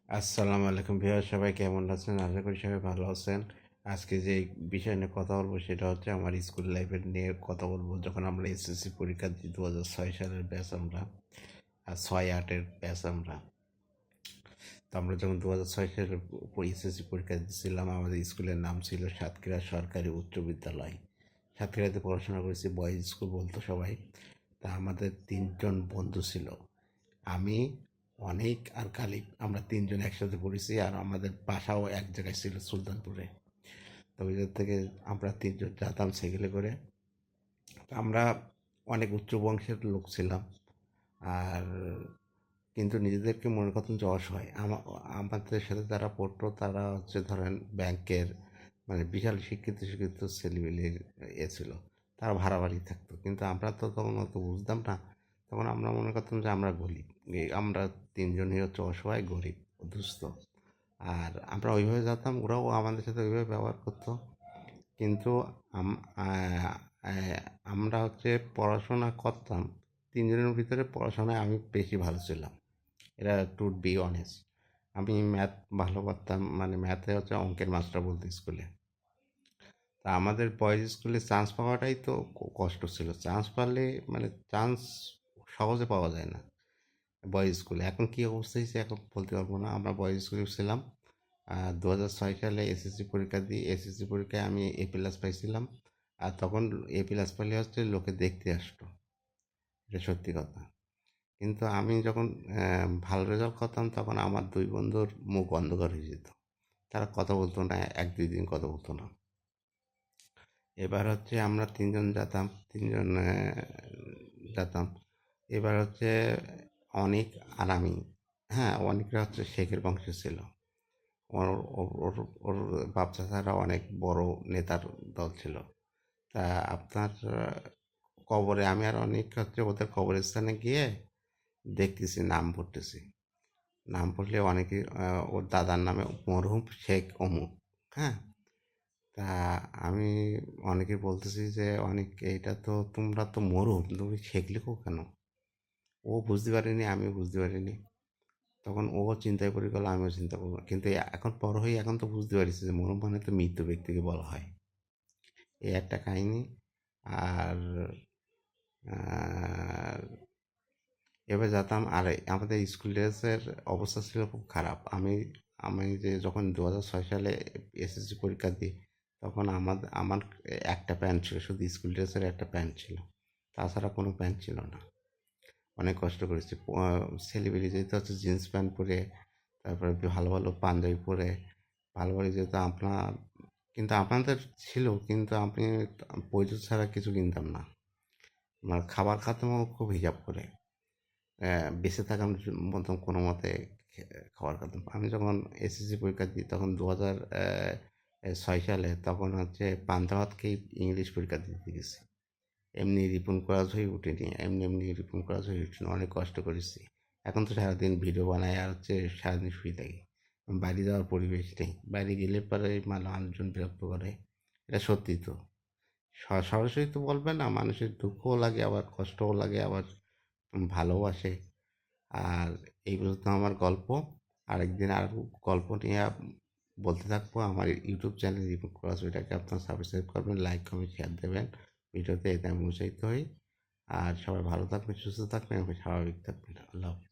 আসসালামু আলাইকুম ভিউয়ার, সবাই কেমন আছেন? আশা করি সবাই ভালো আছেন। আজকে যে বিষয় নিয়ে কথা বলবো সেটা হচ্ছে আমার স্কুল লাইফের নিয়ে কথা বলবো। যখন আমরা এসএসসি পরীক্ষা দিই 2006 সালের ব্যাচ আমরা, আর 6-8-এর ব্যাচ আমরা। তো আমরা যখন 2006 সালে এসএসসি পরীক্ষা দিচ্ছিলাম, আমাদের স্কুলের নাম ছিল সাতক্ষীরা সরকারি উচ্চ বিদ্যালয়। সাতক্ষীরাতে পড়াশোনা করেছি, বয়েজ স্কুল বলতো সবাই। তা আমাদের 3 জন বন্ধু ছিল, আমি, অনিক আর কালিব। আমরা 3 জন একসাথে পড়েছি, আর আমাদের বাসাও এক জায়গায় ছিল, সুলতানপুরে। তো ওই জায়গা থেকে আমরা 3 জন যেতাম সাইকেলে করে। তো আমরা অনেক উচ্চ বংশের লোক ছিলাম, আর কিন্তু নিজেদেরকে মনে করতাম যে অসহায়। আমাদের সাথে যারা পড়তো তারা হচ্ছে ধরেন ব্যাংকের, মানে বিশাল শিক্ষিত শিক্ষিত ছেলেমেয়ের ছিল। তারা ভাড়া বাড়ি থাকতো, কিন্তু আমরা তো তখন অত বুঝতাম না। তখন আমরা মনে করতাম যে আমরা গরিব, আমরা 3জনই হচ্ছে অসহায়, গরিব, দুস্থ। আর আমরা ওইভাবে যেতাম, ওরাও আমাদের সাথে ওইভাবে ব্যবহার করতো। কিন্তু আমরা হচ্ছে পড়াশোনা করতাম। 3জনের ভিতরে পড়াশোনায় আমি বেশি ভালো ছিলাম, এটা টু বি অনেস্ট। আমি ম্যাথ ভালো করতাম, মানে ম্যাথে হচ্ছে অঙ্কের মাস্টার বলতে স্কুলে। তা আমাদের বয়েজ স্কুলে চান্স পাওয়াটাই তো কষ্ট ছিল। চান্স পালে, মানে চান্স সহজে পাওয়া যায় না বয়েজ স্কুলে। এখন কী অবস্থা হয়েছে এখন বলতে পারবো না। আমরা বয়েজ স্কুলে ছিলাম। 2006 সালে এসএসসি পরীক্ষা দিই। এসএসসি পরীক্ষায় আমি A+ পাইছিলাম। আর তখন A+ পেলে হচ্ছে লোকে দেখতে আসতো, এটা সত্যি কথা। কিন্তু আমি যখন ভালো রেজাল্ট করতাম, তখন আমার 2 বন্ধুর মুখ অন্ধকার হয়ে যেত। তারা কথা বলতো না, 1-2 দিন কথা বলতো না। এবার হচ্ছে আমরা 3জন যেতাম, 3জন যেতাম। এবার হচ্ছে অনিক আর আমি। হ্যাঁ, অনিকরা হচ্ছে শেখের বংশের ছিল। ওর ওর ওর ওর বাপ চাচারা অনেক বড় নেতার দল ছিল। তা আপনার কবরে আমি আর অনেক হচ্ছে ওদের কবরস্থানে গিয়ে দেখতেছি, নাম পড়তেছি। নাম পড়লে অনেকে ওর দাদার নামে মরহুম শেখ অমুক। হ্যাঁ, তা আমি অনেকে বলতেছি যে অনেক, এইটা তো তোমরা তো মরহুম, তুমি শেখ লিখো কেন? ও বুঝতে পারিনি, আমিও বুঝতে পারিনি। তখন ও চিন্তায় পড়ে গেল, আমিও চিন্তা করবো। কিন্তু এখন বড় হয়ে এখন তো বুঝতে পারছি যে মরহুম মানে তো মৃত ব্যক্তিকে বলা হয়। এই একটা কাহিনী। আর আহ, এবার যেতাম, আর আমাদের স্কুল ড্রেসের অবস্থা ছিল খুব খারাপ। আমি আমি যে যখন 2006 সালে এসএসসি পরীক্ষা দিই, তখন আমার একটা প্যান্ট ছিল, শুধু স্কুল ড্রেসের একটা প্যান্ট ছিল, তাছাড়া কোনো প্যান্ট ছিল না। অনেক কষ্ট করেছি। ছেলেবেলে যেতে হচ্ছে জিন্স প্যান্ট পরে, তারপরে ভালো ভালো পাঞ্জাবি পরে ভালো ভালো যেত আপনার। কিন্তু আপনাদের ছিল, কিন্তু আপনি প্রয়োজন ছাড়া কিছু কিনতাম না। আমার খাবার খাতামও খুব হিসাব করে, বেঁচে থাকার মতো কোনো মতে খাবার খেতাম। আমি যখন এসএসসি পরীক্ষা দিই তখন 2006 সালে, তখন হচ্ছে পান্তা ভাত খেয়ে ইংলিশ পরীক্ষা দিতে গেছি। এমনি রিপন করাজ হয়ে উঠিনি, এমনি এমনি রিপন করাজ হয়ে উঠিনি, অনেক কষ্ট করেছি। এখন তো সারাদিন ভিডিও বানাই আর হচ্ছে সারাদিন শুয়ে থাকি। বাইরে যাওয়ার পরিবেশ নেই, বাইরে গেলে পরে মানুষজন বিরক্ত করে। এটা সত্যি তো। সরাসরি তো বলবে না, মানুষের দুঃখও লাগে, আবার কষ্টও লাগে, আবার ভালোবাসে। আর এইগুলো তো আমার গল্প। আরেকদিন আর গল্প নিয়ে বলতে থাকবো। আমার ইউটিউব চ্যানেল রিপোর্ট করা আছে, ওইটাকে আপনার সাবস্ক্রাইব করবেন, লাইক কমেন্ট শেয়ার দেবেন ভিডিওতে, এতে আমি উৎসাহিত হই। আর সবাই ভালো থাকবেন, সুস্থ থাকবেন এবং স্বাভাবিক থাকবেন। আল্লাহ হাফেজ।